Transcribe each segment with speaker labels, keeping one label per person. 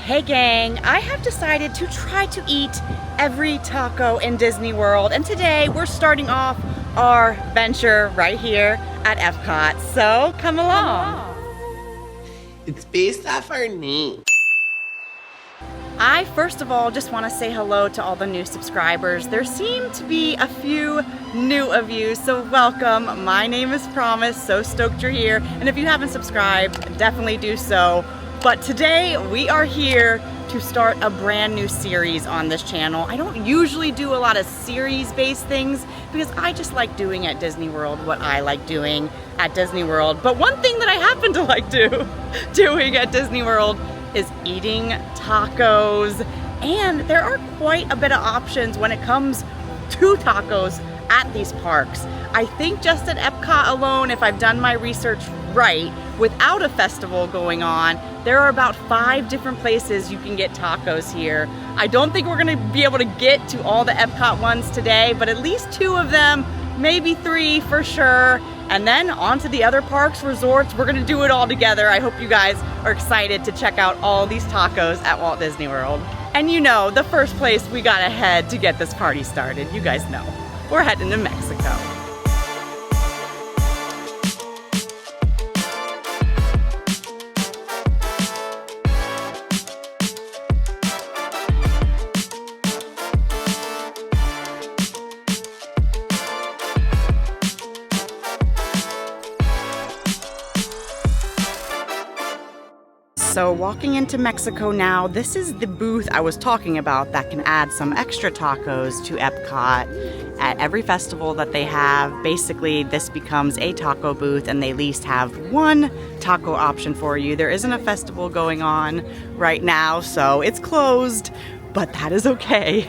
Speaker 1: Hey gang, I have decided to try to eat every taco in Disney World, and today we're starting off our venture right here at Epcot, so come along.
Speaker 2: It's based off our name.
Speaker 1: I first of all just want to say hello to all the new subscribers. There seem to be a few new of you, so welcome. My name is Promise, so stoked you're here, and if you haven't subscribed, definitely do so. But today we are here to start a brand new series on this channel. I don't usually do a lot of series-based things because I just like doing at Disney World what I like doing at Disney World. But one thing that I happen to like doing at Disney World is eating tacos. And there are quite a bit of options when it comes to tacos at these parks. I think just at Epcot alone, if I've done my research right, without a festival going on, there are about 5 different places you can get tacos here. I don't think we're gonna be able to get to all the Epcot ones today, but at least 2 of them, maybe 3 for sure. And then on to the other parks, resorts, we're gonna do it all together. I hope you guys are excited to check out all these tacos at Walt Disney World. And you know, the first place we gotta head to get this party started, you guys know, we're heading to Mexico. So walking into Mexico now, this is the booth I was talking about that can add some extra tacos to Epcot. At every festival that they have, basically this becomes a taco booth and they at least have 1 taco option for you. There isn't a festival going on right now, so it's closed, but that is okay.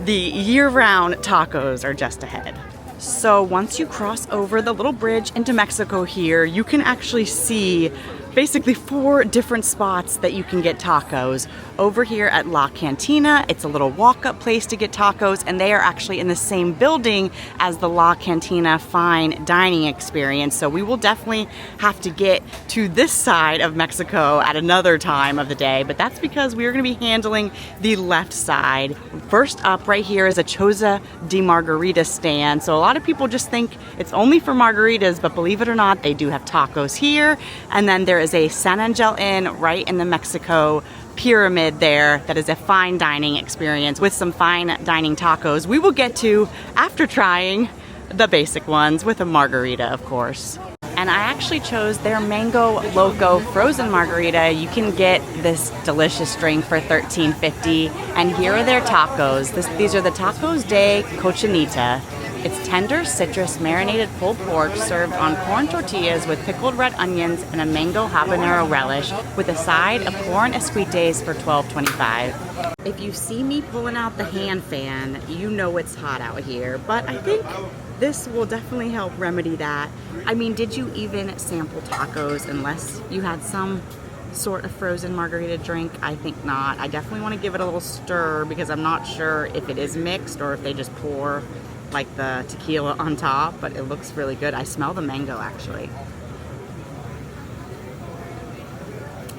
Speaker 1: The year-round tacos are just ahead. So once you cross over the little bridge into Mexico here, you can actually see basically 4 different spots that you can get tacos. Over here at La Cantina, it's a little walk-up place to get tacos, and they are actually in the same building as the La Cantina fine dining experience. So we will definitely have to get to this side of Mexico at another time of the day, but that's because we are going to be handling the left side. First up right here is a Choza De Margarita stand. So a lot of people just think it's only for margaritas, but believe it or not, they do have tacos here. And then there is a San Angel Inn right in the Mexico pyramid there that is a fine dining experience with some fine dining tacos we will get to after trying the basic ones with a margarita, of course. And I actually chose their Mango Loco frozen margarita. You can get this delicious drink for $13.50, and here are their tacos. These are the Tacos de Cochinita. It's tender citrus marinated pulled pork served on corn tortillas with pickled red onions and a mango habanero relish with a side of corn esquites for $12.25. If you see me pulling out the hand fan, you know it's hot out here, but I think this will definitely help remedy that. I mean, did you even sample tacos unless you had some sort of frozen margarita drink? I think not. I definitely want to give it a little stir because I'm not sure if it is mixed or if they just pour like the tequila on top, but it looks really good. I smell the mango actually.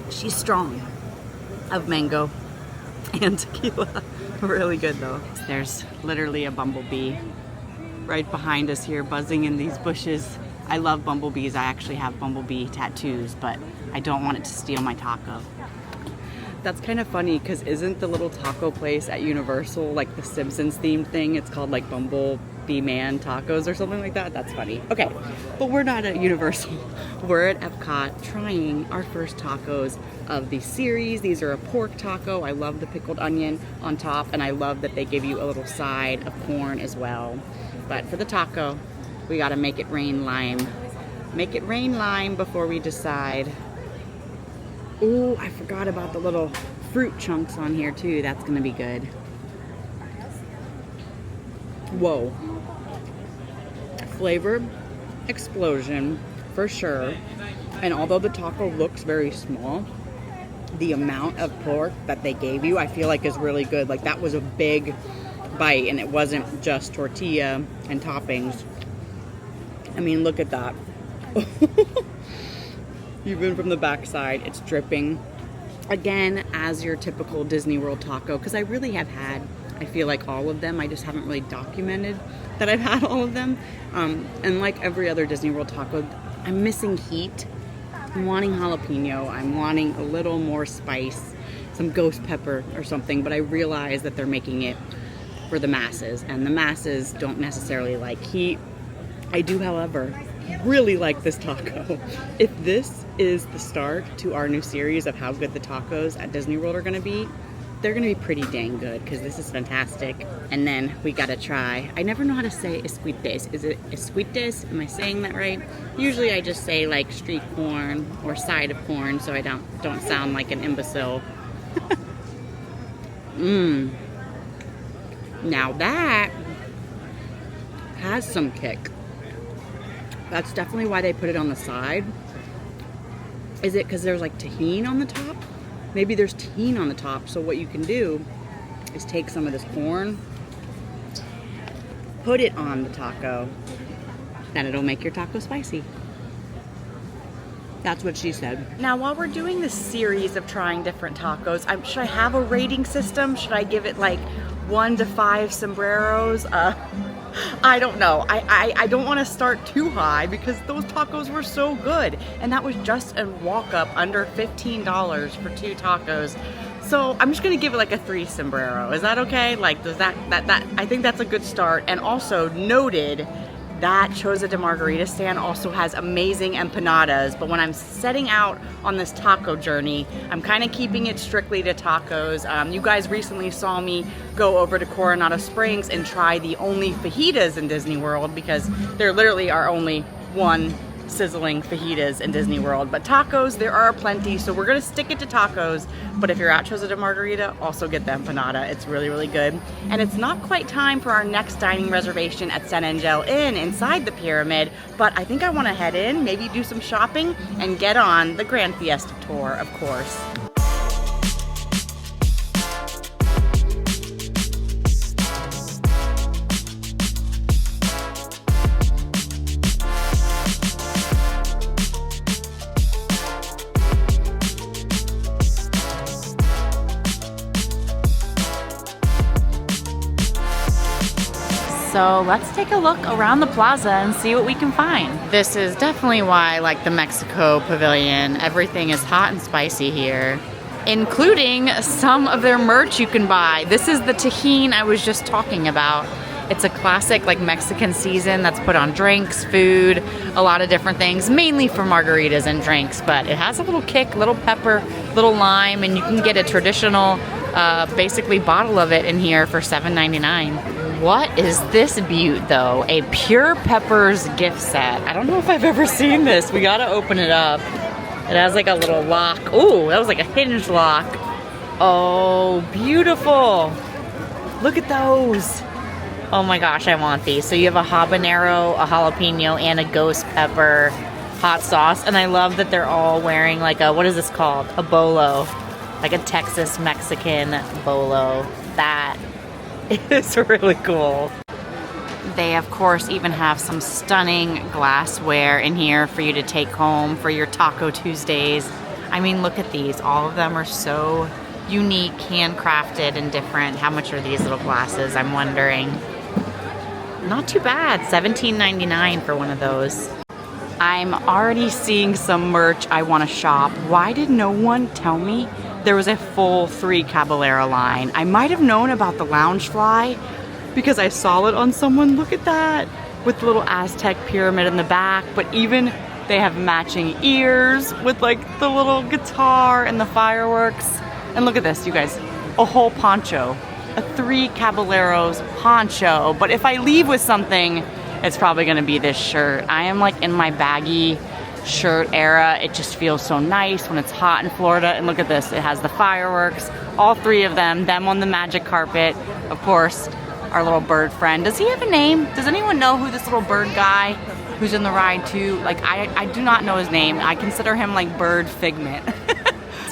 Speaker 1: She's strong of mango and tequila. Really good though. There's literally a bumblebee right behind us here buzzing in these bushes. I love bumblebees. I actually have bumblebee tattoos, but I don't want it to steal my taco. That's kind of funny because isn't the little taco place at Universal like the Simpsons themed thing? It's called like Bumblebee Man Tacos or something like that. That's funny. Okay, but we're not at Universal. We're at Epcot trying our first tacos of the series. These are a pork taco. I love the pickled onion on top, and I love that they give you a little side of corn as well. But for the taco, we gotta make it rain lime. Make it rain lime before we decide. Ooh, I forgot about the little fruit chunks on here too. That's gonna be good. Whoa. Flavor explosion for sure. And although the taco looks very small, the amount of pork that they gave you, I feel like is really good. Like that was a big bite and it wasn't just tortilla and toppings. I mean, look at that. Even from the backside, it's dripping Again, as your typical Disney World taco, because I really have had, I feel like, all of them. I just haven't really documented that I've had all of them. And like every other Disney World taco, I'm missing heat. I'm wanting jalapeno. I'm wanting a little more spice, some ghost pepper or something. But I realize that they're making it for the masses, and the masses don't necessarily like heat. I do, however, really like this taco. If this is the start to our new series of how good the tacos at Disney World are going to be, they're going to be pretty dang good, because this is fantastic. And then we got to try, I never know how to say esquites. Is it esquites? Am I saying that right? Usually I just say like street corn or side of corn, so I don't sound like an imbecile. Now that has some kick. That's definitely why they put it on the side. Is it because there's like tahini on the top? Maybe there's tahini on the top. So what you can do is take some of this corn, put it on the taco, and it'll make your taco spicy. That's what she said. Now, while we're doing this series of trying different tacos, should I have a rating system? Should I give it like 1 to 5 sombreros? I don't know. I don't want to start too high because those tacos were so good. And that was just a walk up under $15 for 2 tacos. So I'm just going to give it like a 3 sombrero. Is that okay? Like, does that I think that's a good start. And also noted that Choza De Margarita stand also has amazing empanadas, but when I'm setting out on this taco journey, I'm kind of keeping it strictly to tacos. You guys recently saw me go over to Coronado Springs and try the only fajitas in Disney World, because there literally are only one sizzling fajitas in Disney World. But tacos, there are plenty, so we're gonna stick it to tacos. But if you're at Choza De Margarita, also get the empanada. It's really, really good. And it's not quite time for our next dining reservation at San Angel Inn inside the pyramid, but I think I wanna head in, maybe do some shopping, and get on the Gran Fiesta Tour, of course. So let's take a look around the plaza and see what we can find. This is definitely why I like the Mexico Pavilion. Everything is hot and spicy here, including some of their merch you can buy. This is the tahini I was just talking about. It's a classic like Mexican season that's put on drinks, food, a lot of different things, mainly for margaritas and drinks, but it has a little kick, little pepper, little lime, and you can get a traditional basically bottle of it in here for $7.99. What is this beaut though? A Pure Peppers gift set. I don't know if I've ever seen this. We gotta open it up. It has like a little lock. Ooh, that was like a hinge lock. Oh, beautiful. Look at those. Oh my gosh, I want these. So you have a habanero, a jalapeno, and a ghost pepper hot sauce. And I love that they're all wearing like a, what is this called? A bolo. Like a Texas Mexican bolo. That is really cool. They of course even have some stunning glassware in here for you to take home for your Taco Tuesdays. I mean, look at these. All of them are so unique, handcrafted, and different. How much are these little glasses, I'm wondering? Not too bad. $17.99 for one of those. I'm already seeing some merch I want to shop. Why did no one tell me there was a full 3 Caballero line? I might have known about the Loungefly because I saw it on someone. Look at that, with the little Aztec pyramid in the back. But even they have matching ears with like the little guitar and the fireworks. And look at this, you guys, a whole poncho, a 3 Caballeros poncho. But if I leave with something, it's probably gonna be this shirt. I am like in my baggy shirt era. It just feels so nice when it's hot in Florida. And look at this, it has the fireworks, all 3 of them on the magic carpet. Of course, our little bird friend. Does he have a name? Does anyone know who this little bird guy who's in the ride too? Like, I do not know his name. I consider him like Bird Figment.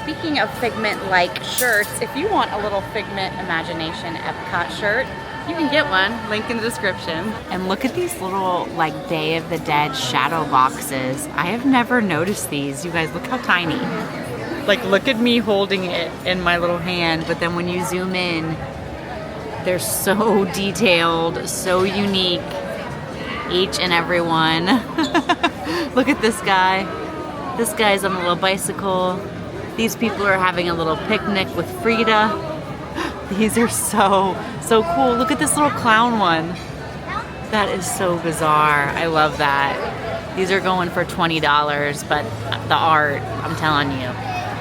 Speaker 1: Speaking of Figment-like shirts, if you want a little Figment Imagination Epcot shirt, you can get one, link in the description. And look at these little like Day of the Dead shadow boxes. I have never noticed these. You guys, look how tiny. Like, look at me holding it in my little hand, but then when you zoom in, they're so detailed, so unique, each and every one. Look at this guy. This guy's on a little bicycle. These people are having a little picnic with Frida. These are so cool. Look at this little clown one. That is so bizarre. I love that. These are going for $20, but the art, I'm telling you,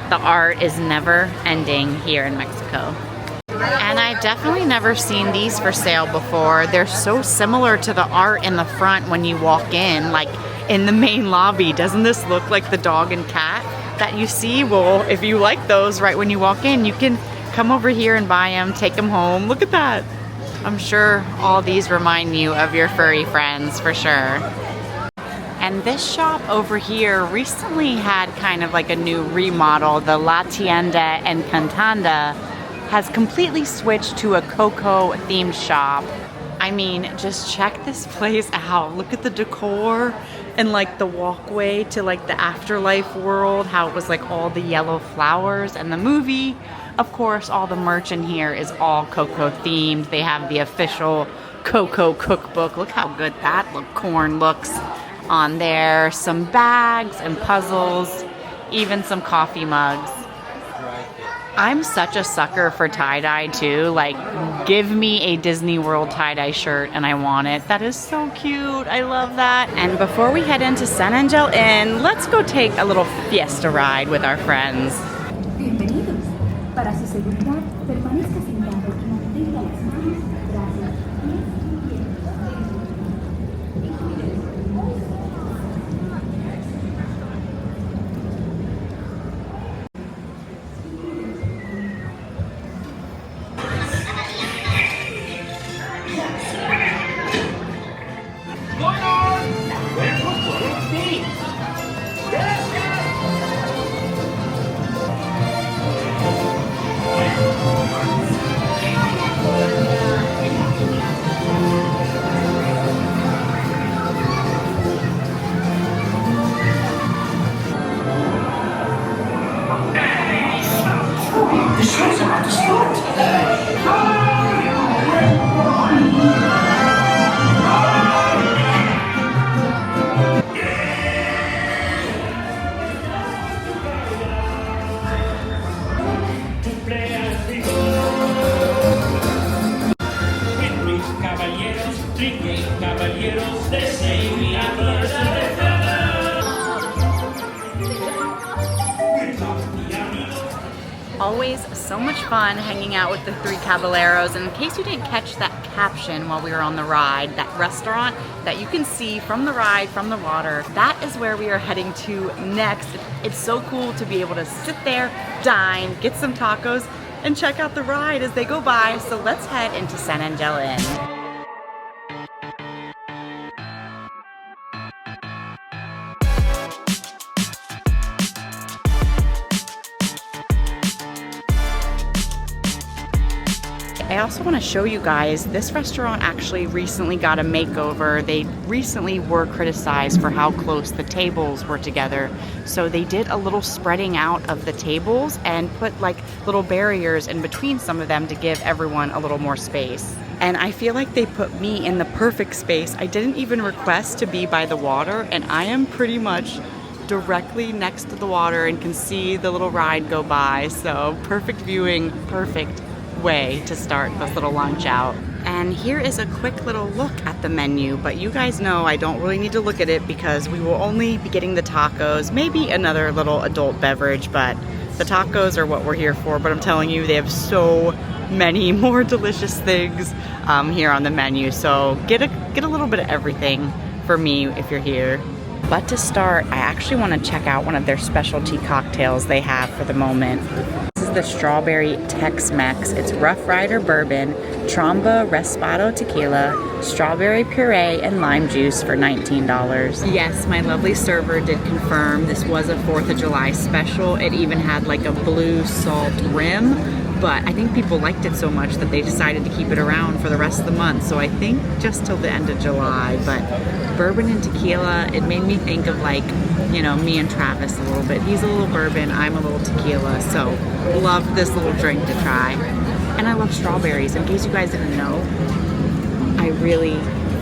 Speaker 1: the art is never ending here in Mexico. And I've definitely never seen these for sale before. They're so similar to the art in the front when you walk in, like in the main lobby. Doesn't this look like the dog and cat that you see? Well, if you like those right when you walk in, you can come over here and buy them, take them home. Look at that. I'm sure all these remind you of your furry friends for sure. And this shop over here recently had kind of like a new remodel. The La Tienda and Cantanda has completely switched to a Coco themed shop. I mean, just check this place out. Look at the decor and like the walkway to like the afterlife world, how it was like all the yellow flowers and the movie. Of course, all the merch in here is all Coco themed. They have the official Coco cookbook. Look how good that corn looks on there. Some bags and puzzles, even some coffee mugs. I'm such a sucker for tie-dye too. Like, give me a Disney World tie-dye shirt and I want it. That is so cute. I love that. And before we head into San Angel Inn, let's go take a little fiesta ride with our friends.
Speaker 3: Bienvenidos. Para su seguridad, permanezca sentado y mantenga las manos atrás.
Speaker 4: The show's about to start.
Speaker 5: Caballeros, deseo y
Speaker 1: Always so much fun hanging out with the three caballeros. And in case you didn't catch that caption while we were on the ride, that restaurant that you can see from the ride, from the water, that is where we are heading to next. It's so cool to be able to sit there, dine, get some tacos, and check out the ride as they go by. So let's head into San Angel Inn. I also want to show you guys, this restaurant actually recently got a makeover. They recently were criticized for how close the tables were together. So they did a little spreading out of the tables and put like little barriers in between some of them to give everyone a little more space. And I feel like they put me in the perfect space. I didn't even request to be by the water, and I am pretty much directly next to the water and can see the little ride go by. So perfect viewing, perfect way to start this little lunch out. And here is a quick little look at the menu, but you guys know I don't really need to look at it because we will only be getting the tacos, maybe another little adult beverage, but the tacos are what we're here for. But I'm telling you, they have so many more delicious things here on the menu, so get a little bit of everything for me if you're here. But to start, I actually want to check out one of their specialty cocktails they have for the moment. This is the Strawberry Tex-Mex. It's Rough Rider Bourbon, Tromba Respado Tequila, Strawberry Puree, and Lime Juice for $19. Yes, my lovely server did confirm this was a 4th of July special. It even had like a blue salt rim, but I think people liked it so much that they decided to keep it around for the rest of the month. So I think just till the end of July. But bourbon and tequila, it made me think of like, you know, me and Travis a little bit. He's a little bourbon, I'm a little tequila. So love this little drink to try. And I love strawberries. In case you guys didn't know, I really,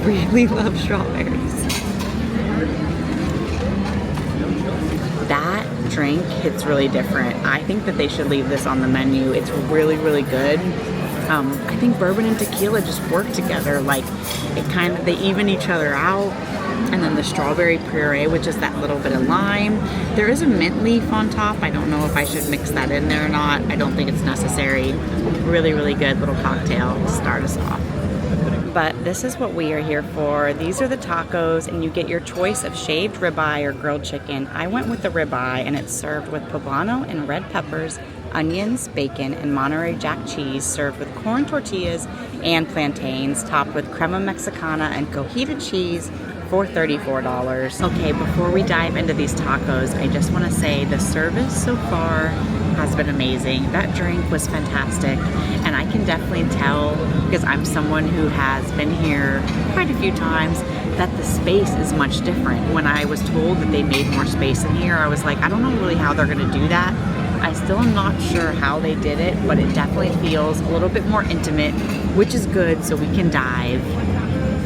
Speaker 1: really love strawberries. That drink hits really different. I think that they should leave this on the menu. It's really, really good. I think bourbon and tequila just work together. Like, it kind of, they even each other out. And then the strawberry puree, which is that little bit of lime. There is a mint leaf on top. I don't know if I should mix that in there or not. I don't think it's necessary. Really, really good little cocktail to start us off. But this is what we are here for. These are the tacos, and you get your choice of shaved ribeye or grilled chicken. I went with the ribeye, and it's served with poblano and red peppers, onions, bacon, and Monterey Jack cheese, served with corn tortillas and plantains, topped with crema mexicana and cojita cheese for $34. Okay, before we dive into these tacos, I just want to say the service so far has been amazing. That drink was fantastic, and I can definitely tell, because I'm someone who has been here quite a few times, that the space is much different. When I was told that they made more space in here, I was like, I don't know really how they're going to do that. I still am not sure how they did it, but it definitely feels a little bit more intimate, which is good, so we can dive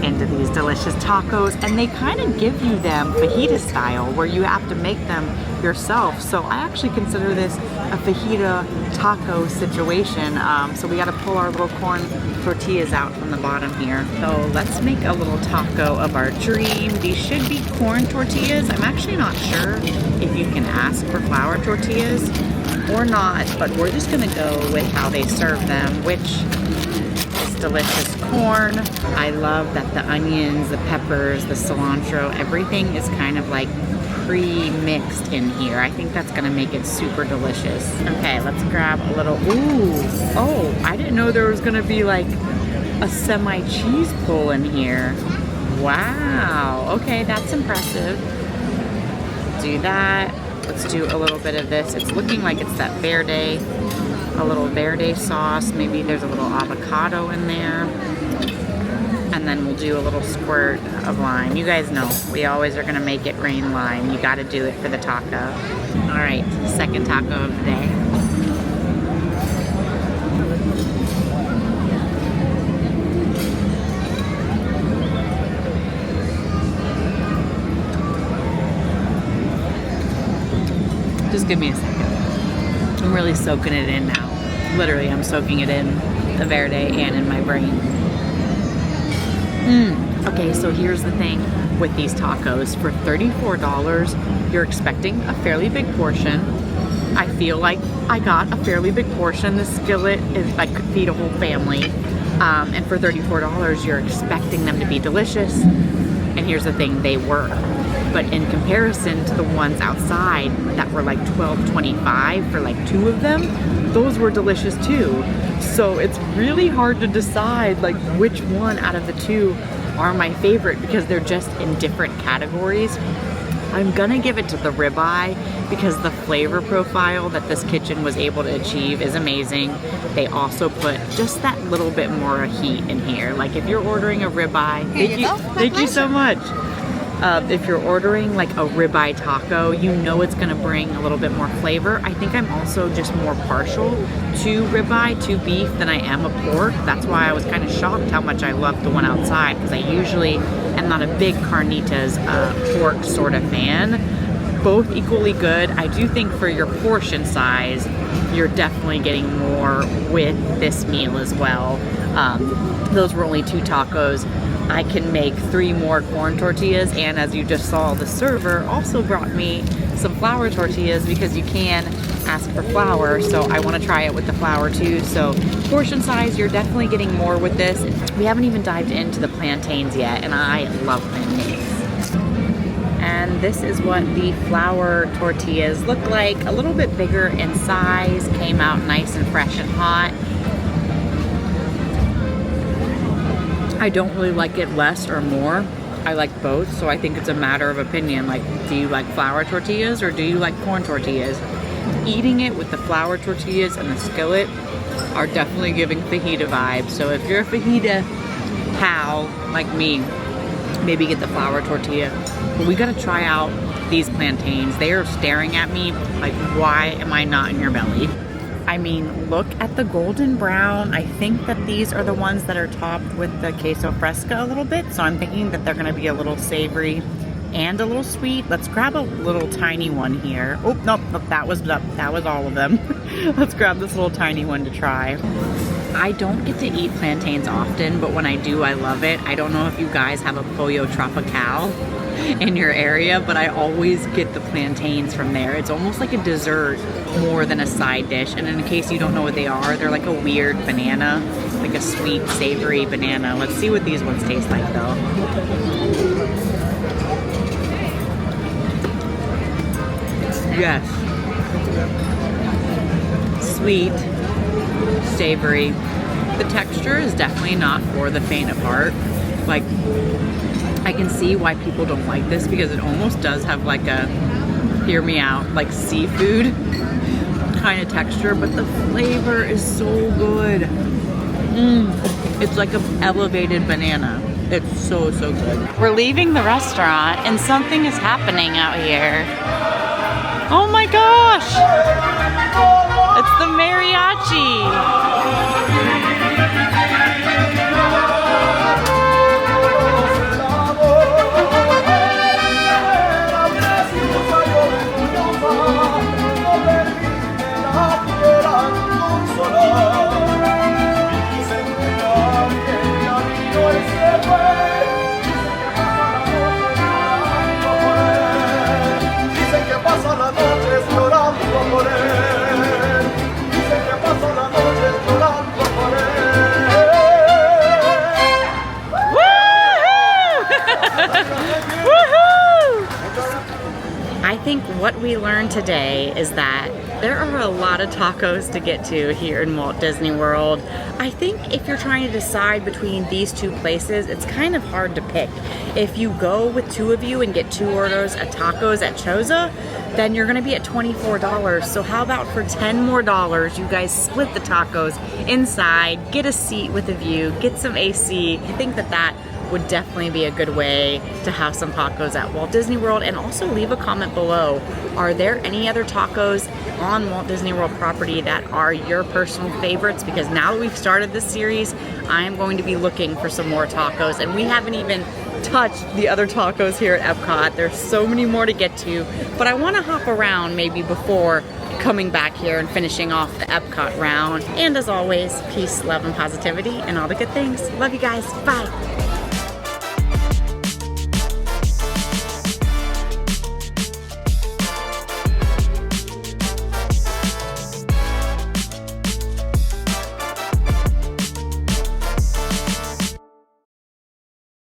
Speaker 1: into these delicious tacos. And they kind of give you them fajita style, where you have to make them yourself. So I actually consider this a fajita taco situation. So we got to pull our little corn tortillas out from the bottom here. So let's make a little taco of our dream. These should be corn tortillas. I'm actually not sure if you can ask for flour tortillas or not, but we're just gonna go with how they serve them, which is delicious corn. I love that the onions, the peppers, the cilantro, everything is kind of like pre-mixed in here. I think that's gonna make it super delicious. Okay, let's grab a little, ooh, oh, I didn't know there was gonna be like a semi-cheese pull in here. Wow, okay, that's impressive. Do that. Let's do a little bit of this. It's looking like it's that verde, a little verde sauce. Maybe there's a little avocado in there. And then we'll do a little squirt of lime. You guys know, we always are gonna make it rain lime. You gotta do it for the taco. All right, second taco of the day. Just give me a second. I'm really soaking it in now. Literally, I'm soaking it in the verde and in my brain. Okay, so here's the thing with these tacos. For $34, you're expecting a fairly big portion. I feel like I got a fairly big portion. The skillet is, I could feed a whole family. And for $34, you're expecting them to be delicious. And here's the thing, they were. But in comparison to the ones outside that were like $12.25 for like 2 of them, those were delicious too. So it's really hard to decide like which one out of the 2 are my favorite, because they're just in different categories. I'm gonna give it to the ribeye because the flavor profile that this kitchen was able to achieve is amazing. They also put just that little bit more heat in here. Like if you're ordering a ribeye, thank you so much. If you're ordering like a ribeye taco, you know it's gonna bring a little bit more flavor. I think I'm also just more partial to ribeye, to beef, than I am a pork. That's why I was kind of shocked how much I loved the one outside, because I usually am not a big carnitas pork sort of fan. Both equally good. I do think for your portion size, you're definitely getting more with this meal as well. Those were only 2 tacos. I can make 3 more corn tortillas, and as you just saw, the server also brought me some flour tortillas, because you can ask for flour, so I want to try it with the flour too. So portion size, you're definitely getting more with this. We haven't even dived into the plantains yet, and I love plantains. And this is what the flour tortillas look like. A little bit bigger in size, came out nice and fresh and hot. I don't really like it less or more. I like both, so I think it's a matter of opinion. Like, do you like flour tortillas or do you like corn tortillas? Eating it with the flour tortillas and the skillet are definitely giving fajita vibes. So if you're a fajita pal like me, maybe get the flour tortilla. But we gotta try out these plantains. They are staring at me like, why am I not in your belly? I mean, look at the golden brown. I think that these are the ones that are topped with the queso fresca a little bit. So I'm thinking that they're gonna be a little savory and a little sweet. Let's grab a little tiny one here. Oh, nope, that was all of them. Let's grab this little tiny one to try. I don't get to eat plantains often, but when I do, I love it. I don't know if you guys have a pollo tropical in your area, but I always get the plantains from there. It's almost like a dessert more than a side dish. And in case you don't know what they are, they're like a weird banana, like a sweet, savory banana. Let's see what these ones taste like though. Yes. Sweet, savory. The texture is definitely not for the faint of heart. Like, I can see why people don't like this because it almost does have like a, hear me out, like seafood kind of texture, but the flavor is so good. It's like an elevated banana. It's so, so good. We're leaving the restaurant and something is happening out here. Oh my gosh! It's the mariachi! I think what we learned today is that there are a lot of tacos to get to here in Walt Disney World. I think if you're trying to decide between these two places, it's kind of hard to pick. If you go with two of you and get 2 orders of tacos at Choza, then you're gonna be at $24. So how about for $10 more, you guys split the tacos inside, get a seat with a view, get some AC. I think that would definitely be a good way to have some tacos at Walt Disney World. And also leave a comment below. Are there any other tacos on Walt Disney World property that are your personal favorites? Because now that we've started this series, I am going to be looking for some more tacos, and we haven't even touched the other tacos here at Epcot. There's so many more to get to, but I want to hop around maybe before coming back here and finishing off the Epcot round. And as always, peace, love, and positivity, and all the good things. Love you guys. Bye.